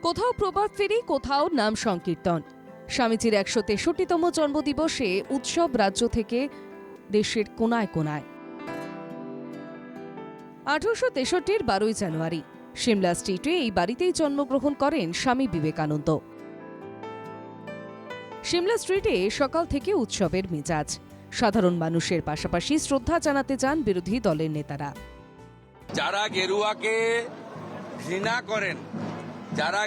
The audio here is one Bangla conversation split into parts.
কোথাও প্রভাত ফেরি, কোথাও নাম সংকীর্তন। স্বামীজির ১৬৩তম জন্মদিবসে উৎসব রাজ্য থেকে দেশের কোনায় কোনায়। ১৮৬৩-র ১২ই জানুয়ারি সিমলা স্ট্রিটে এই বাড়িতেই জন্মগ্রহণ করেন স্বামী বিবেকানন্দ। সিমলা স্ট্রিটে সকাল থেকে উৎসবের মেজাজ। সাধারণ মানুষের পাশাপাশি শ্রদ্ধা জানাতে যান বিরোধী দলের নেতারা। যারা গেরুয়াকে ঘৃণা করেন, যারা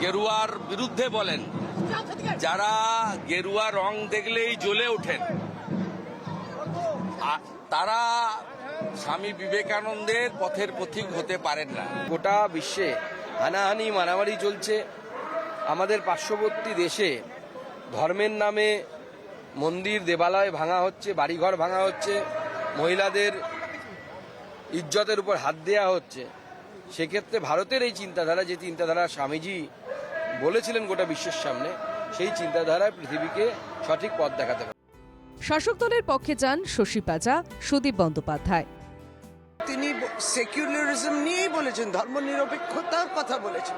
গেরুয়ার বিরুদ্ধে বলেন, যারা গেরুয়া রং দেখলেই জ্বলে ওঠেন, তারা স্বামী বিবেকানন্দের পথের পথিক হতে পারেন না। গোটা বিশ্বে হানাহানি মারামারি চলছে। আমাদের পার্শ্ববর্তী দেশে ধর্মের নামে মন্দির দেবালয় ভাঙা হচ্ছে, বাড়িঘর ভাঙা হচ্ছে, মহিলাদের ইজ্জতের উপর হাত দেওয়া হচ্ছে। সেক্ষেত্রে ভারতের এই চিন্তাধারা, যে চিন্তাধারা স্বামীজি বলেছিলেন গোটা বিশ্বের সামনে, সেই চিন্তাধারায় পৃথিবীকে সঠিক পথ দেখাতে হবে। শাসক দলের পক্ষে যান শশী পাজা, সুদীপ বন্দ্যোপাধ্যায়। তিনি সেকুলারিজম নিয়েই বলেছেন, ধর্মনিরপেক্ষতার কথা বলেছেন,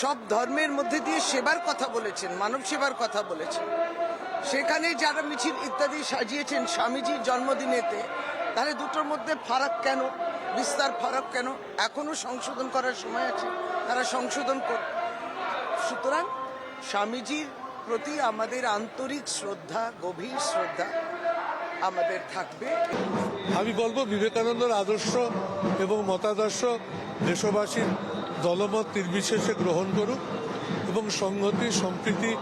সব ধর্মের মধ্যে দিয়ে সেবার কথা বলেছেন, মানব সেবার কথা বলেছেন। সেখানে যারা মিছিল ইত্যাদি সাজিয়েছেন স্বামীজির জন্মদিনেতে, তাহলে দুটোর মধ্যে ফারাক কেন, বিস্তার ফারাক কেন? এখনো সংশোধন করার সময় আছে, তারা সংশোধন করবে। সুতরাং স্বামীজির প্রতি আমাদের আন্তরিক শ্রদ্ধা, গভীর শ্রদ্ধা আমাদের থাকবে। আমি বলবো বিবেকানন্দের আদর্শ এবং মতাদর্শ দেশবাসীর দলমত নির্বিশেষে গ্রহণ করুক এবং সংহতি, সম্প্রীতি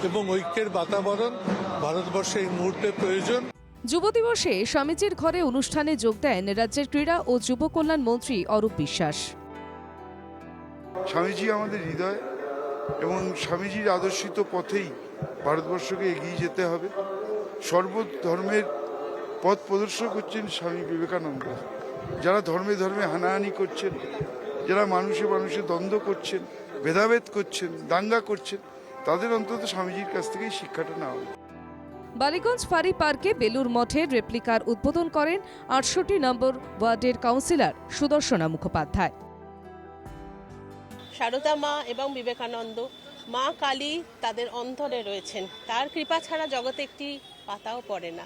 এবং ঐক্যের বাতাবরণ ভারতবর্ষে এই মুহূর্তে প্রয়োজন। যুব দিবসে স্বামীজির ঘরে অনুষ্ঠানে যোগ দেন রাজ্যের ক্রীড়া ও যুব কল্যাণ মন্ত্রী অরূপ বিশ্বাস। স্বামীজি আমাদের হৃদয় এবং স্বামীজির আদর্শিত পথেই ভারতবর্ষকে এগিয়ে যেতে হবে। সর্বধর্মের পথ প্রদর্শক হচ্ছেন স্বামী বিবেকানন্দ। যারা ধর্মে ধর্মে হানাহানি করছেন, যারা মানুষে মানুষে দ্বন্দ্ব করছেন, ভেদাভেদ করছেন, দাঙ্গা করছেন, তাদের অন্তত স্বামীজির কাছ থেকেই শিক্ষাটা নেওয়া হবে। বালিগঞ্জ ফাঁড়ি পার্কে বেলুর মঠের রেপ্লিকার উদ্বোধন করেন ৬৮ নম্বর ওয়ার্ডের কাউন্সিলর সুদর্শনা মুখোপাধ্যায়। সারদা মা এবং বিবেকানন্দ, মা কালী তাদের অন্তরে রয়েছেন। তার কৃপা ছাড়া জগতে একটি পাতাও পড়ে না।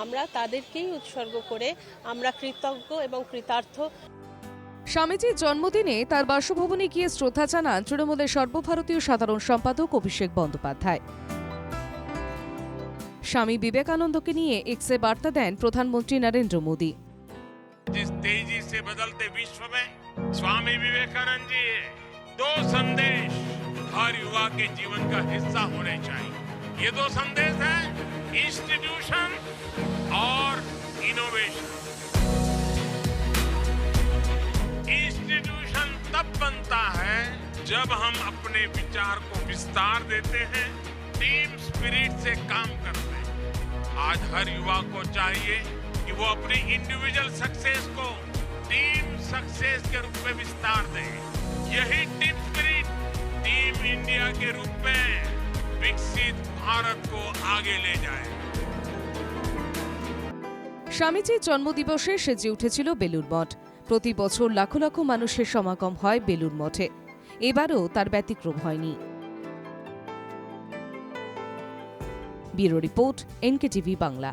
আমরা তাদেরকেই উৎসর্গ করে আমরা কৃতজ্ঞ এবং কৃতার্থ। স্বামীজির জন্মদিনে তার বাসভবনে গিয়ে শ্রদ্ধা জানান তৃণমূলের সর্বভারতীয় সাধারণ সম্পাদক অভিষেক বন্দ্যোপাধ্যায়। স্বামী বিবেকানন্দকে নিয়ে এক্সে বার্তা দেন প্রধানমন্ত্রী নরেন্দ্র মোদী। जिस तेजी से बदलते विश्व में स्वामी विवेकानंद जी दो संदेश हर युवा के जीवन का हिस्सा होने चाहिए। ये दो संदेश हैं इंस्टीट्यूशन और इनोवेशन। इंस्टीट्यूशन तब बनता है जब हम अपने विचार को विस्तार देते हैं, टीम स्पिरिट से काम करते हैं। आज हर युवा को चाहिए कि वो अपनी इंडिविजुअल सक्सेस को टीम सक्सेस के रूप में विस्तार दे। यही टीम स्पिरिट टीम इंडिया के रूप में विकसित भारत को आगे ले जाए। স্বামীজির জন্মদিবসে সেজে উঠেছিল বেলুর মঠ। প্রতি বছর লাখ লাখ মানুষের সমাগম হয় বেলুর মঠে। এবারও তার ব্যতিক্রম হয়নি। Bureau report, NKTV Bangla.